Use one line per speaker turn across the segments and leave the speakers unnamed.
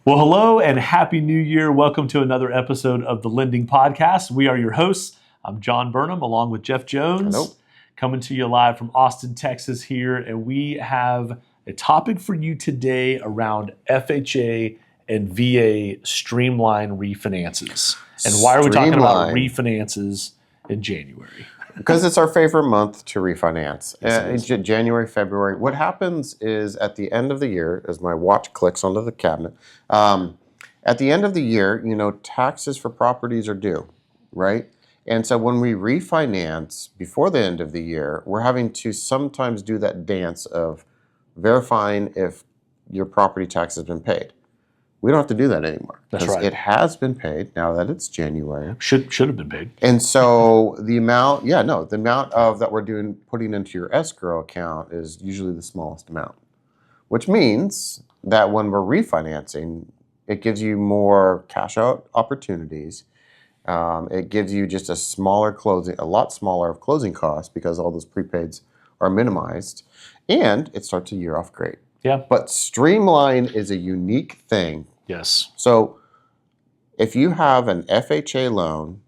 Well, hello and happy new year. Welcome to another episode of the Lending Podcast. We are your hosts. I'm John Burnham along with Jeff Jones.
Hello.
Coming to you live from Austin, Texas here. And we have a topic for you today around FHA and VA Streamline Refinances. And why are we talking about refinances in January?
Because it's our favorite month to refinance.
Yes,
January, February. What happens is at the end of the year, as my watch clicks onto the cabinet, at the end of the year, taxes for properties are due, right? And so when we refinance before the end of the year, we're having to sometimes do that dance of verifying if your property tax has been paid. We don't have to do that anymore.
That's right.
It has been paid now that it's January.
Should have been paid.
And so the amount of that we're putting into your escrow account is usually the smallest amount, which means that when we're refinancing, it gives you more cash out opportunities. It gives you just a lot smaller of closing costs because all those prepaids are minimized, and it starts a year off great.
Yeah.
But Streamline is a unique thing.
Yes.
So if you have an FHA loan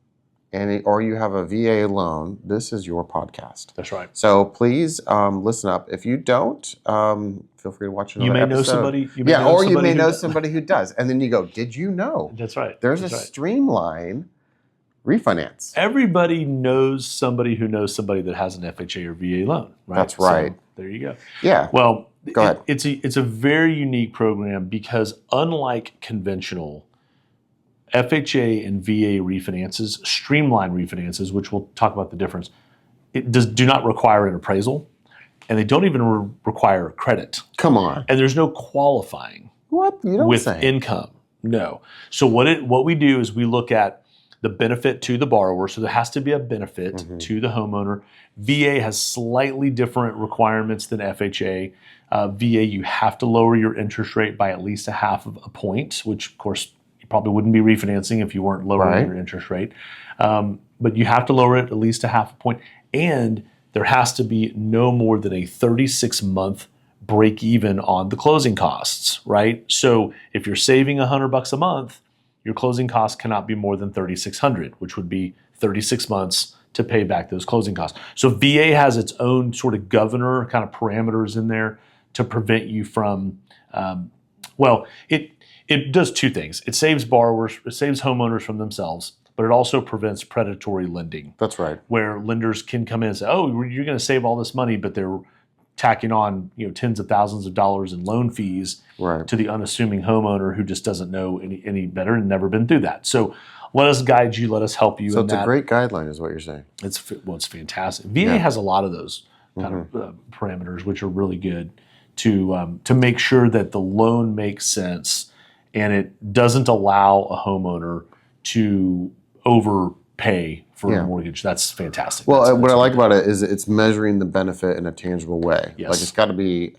or you have a VA loan, this is your podcast.
That's right.
So please listen up. If you don't, feel free to watch another episode. You may know somebody who does. And then you go, did you know?
That's right.
There's a Streamline Refinance.
Everybody knows somebody who knows somebody that has an FHA or VA loan, right?
That's right.
So, there you go.
Yeah.
Well,
go ahead.
It's a very unique program because unlike conventional FHA and VA refinances, Streamline Refinances, which we'll talk about the difference, do not require an appraisal, and they don't even require credit.
Come on.
And there's no qualifying.
What? You don't
with
say.
Income. No. So what we do is we look at the benefit to the borrower. So there has to be a benefit to the homeowner. VA has slightly different requirements than FHA. VA, you have to lower your interest rate by at least a half of a point, which of course you probably wouldn't be refinancing if you weren't lowering your interest rate. But you have to lower it at least a half a point. And there has to be no more than a 36-month break even on the closing costs, right? So if you're saving $100 a month, your closing costs cannot be more than $3,600, which would be 36 months to pay back those closing costs. So VA has its own sort of governor kind of parameters in there to prevent you from, it does two things. It saves homeowners from themselves, but it also prevents predatory lending.
That's right.
Where lenders can come in and say, oh, you're going to save all this money, but they're tacking on tens of thousands of dollars in loan fees to the unassuming homeowner who just doesn't know any better and never been through that. So let us guide you. Let us help you.
So it's a great guideline is what you're saying.
It's fantastic. VA has a lot of those kind of parameters, which are really good to make sure that the loan makes sense and it doesn't allow a homeowner to overpay for a mortgage. That's fantastic.
Well, what I like about it is it's measuring the benefit in a tangible way.
Yes.
Like it's got to be,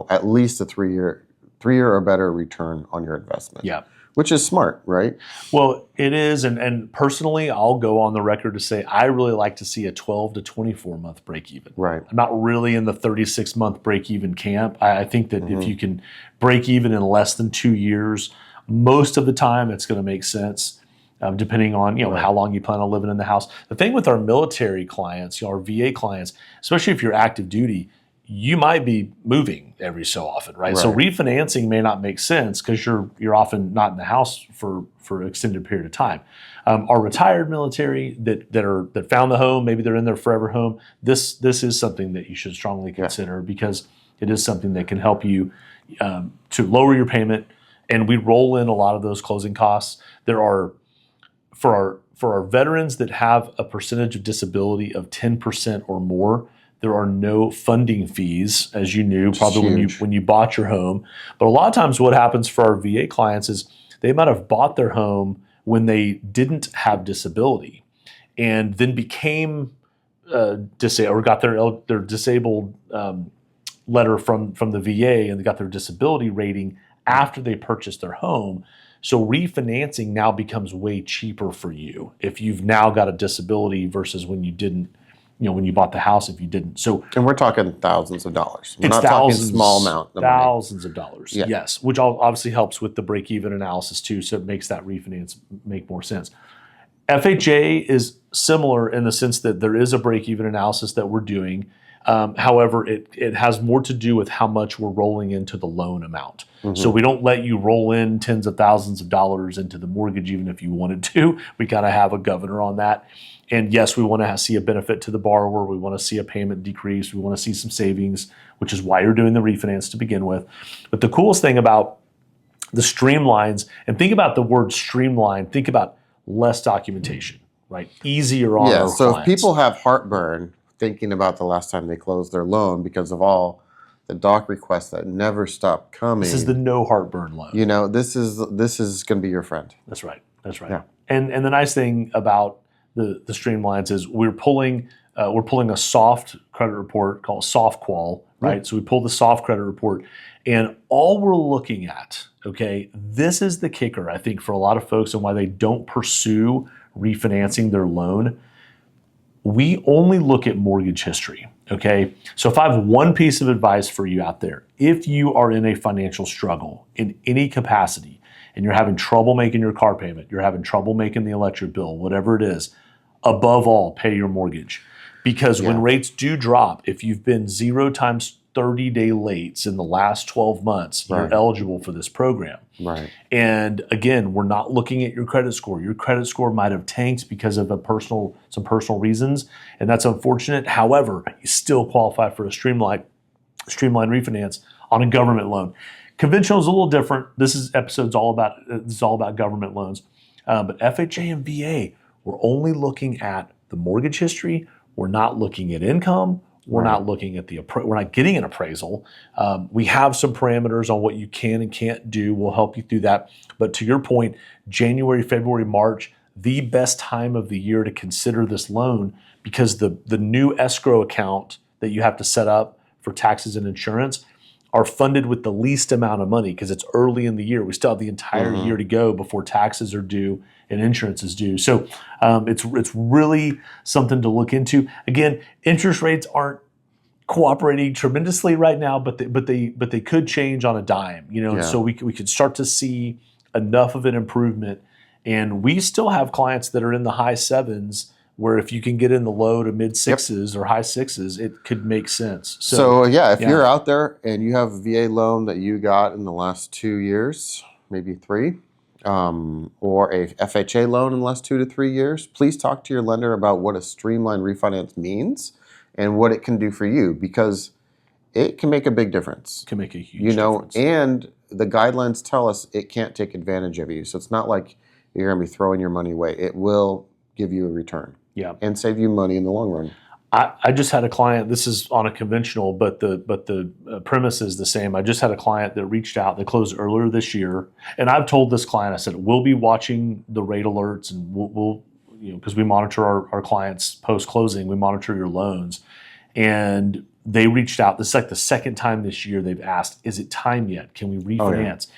at least a three-year or better return on your investment.
Yeah.
Which is smart, right?
Well, it is. And personally, I'll go on the record to say I really like to see a 12 to 24-month break even.
Right.
I'm not really in the 36-month break even camp. I think that if you can break even in less than 2 years, most of the time it's going to make sense. Depending on how long you plan on living in the house. The thing with our military clients, our VA clients, especially if you're active duty, you might be moving every so often, right? So refinancing may not make sense because you're often not in the house for an extended period of time. Our retired military that found the home, maybe they're in their forever home. This is something that you should strongly consider because it is something that can help you to lower your payment, and we roll in a lot of those closing costs. There are For our veterans that have a percentage of disability of 10% or more, there are no funding fees, as you knew, probably when you bought your home. But a lot of times what happens for our VA clients is they might have bought their home when they didn't have disability and then became disabled or got their disabled letter from the VA and they got their disability rating after they purchased their home. So refinancing now becomes way cheaper for you if you've now got a disability versus when you didn't when you bought the house if you didn't. So,
and we're talking thousands of dollars. We're
it's
not
thousands,
talking small amount of money.
thousands of dollars.
Yeah.
Yes, which obviously helps with the break-even analysis too. So it makes that refinance make more sense. FHA is similar in the sense that there is a break-even analysis that we're doing. However, it has more to do with how much we're rolling into the loan amount. So we don't let you roll in tens of thousands of dollars into the mortgage even if you wanted to. We got to have a governor on that. And yes, we want to see a benefit to the borrower. We want to see a payment decrease. We want to see some savings, which is why you're doing the refinance to begin with. But the coolest thing about the streamlines, and think about the word streamline, think about less documentation, right? Easier on our
So
clients.
if people have heartburn thinking about the last time they closed their loan because of all the doc requests that never stop coming.
This is the no heartburn loan.
This is going to be your friend.
That's right. That's right.
Yeah.
And the nice thing about the streamlines is we're pulling a soft credit report called soft qual, right? So we pull the soft credit report, and all we're looking at, okay, this is the kicker, I think, for a lot of folks and why they don't pursue refinancing their loan. We only look at mortgage history, okay? So if I have one piece of advice for you out there, if you are in a financial struggle in any capacity and you're having trouble making your car payment, you're having trouble making the electric bill, whatever it is, above all, pay your mortgage. Because when rates do drop, if you've been 0 times 30-day lates in the last 12 months, you're eligible for this program.
Right.
And again, we're not looking at your credit score. Your credit score might have tanked because of some personal reasons, and that's unfortunate. However, you still qualify for a streamlined refinance on a government loan. Conventional is a little different. This is all about government loans. But FHA and VA, we're only looking at the mortgage history. We're not looking at income. We're not looking at we're not getting an appraisal. We have some parameters on what you can and can't do. We'll help you through that. But to your point, January, February, March, the best time of the year to consider this loan, because the new escrow account that you have to set up for taxes and insurance are funded with the least amount of money because it's early in the year. We still have the entire year to go before taxes are due and insurance is due. So it's really something to look into. Again, interest rates aren't cooperating tremendously right now, but they could change on a dime. And so we could start to see enough of an improvement. And we still have clients that are in the high 7s, where if you can get in the low to mid 6s or high 6s, it could make sense.
So if you're out there and you have a VA loan that you got in the last 2 years, maybe 3, or a FHA loan in the last 2 to 3 years, please talk to your lender about what a streamlined refinance means and what it can do for you, because it can make a big difference.
It can make a huge difference.
And the guidelines tell us it can't take advantage of you. So it's not like you're going to be throwing your money away. It will give you a return.
Yeah.
And save you money in the long run.
I just had a client, this is on a conventional, but the premise is the same. I just had a client that reached out, that closed earlier this year. And I've told this client, I said, we'll be watching the rate alerts, and we'll because we monitor our clients post-closing, we monitor your loans. And they reached out. This is like the second time this year they've asked, is it time yet? Can we refinance?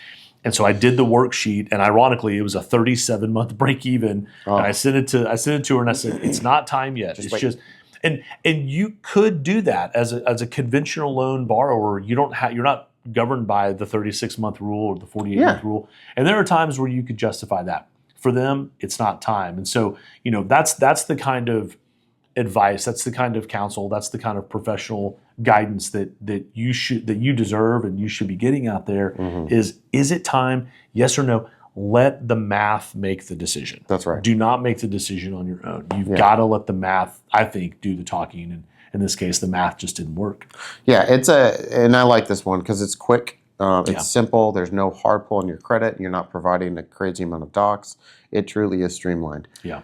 And so I did the worksheet, and ironically, it was a 37-month break even. And I sent it to her, and I said, "It's not time yet. And you could do that as a conventional loan borrower. You're not governed by the 36-month rule or the 48-month rule. And there are times where you could justify that. For them, it's not time. And so that's the kind of advice, that's the kind of counsel, that's the kind of professional guidance that you deserve and you should be getting out there. Is it time? Yes or no? Let the math make the decision.
That's right.
Do not make the decision on your own. You've got to let the math, I think, do the talking. And in this case, the math just didn't work.
Yeah, and I like this one because it's quick. It's simple. There's no hard pull on your credit. You're not providing a crazy amount of docs. It truly is streamlined.
Yeah.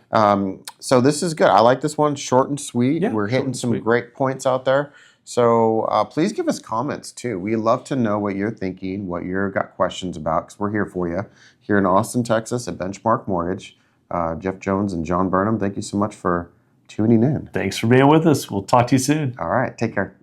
So this is good. I like this one. Short and sweet.
Yeah,
We're hitting some great points out there. So please give us comments too. We love to know what you're thinking, what you've got questions about, because we're here for you. Here in Austin, Texas at Benchmark Mortgage. Jeff Jones and John Burnham, thank you so much for tuning in.
Thanks for being with us. We'll talk to you soon.
All right. Take care.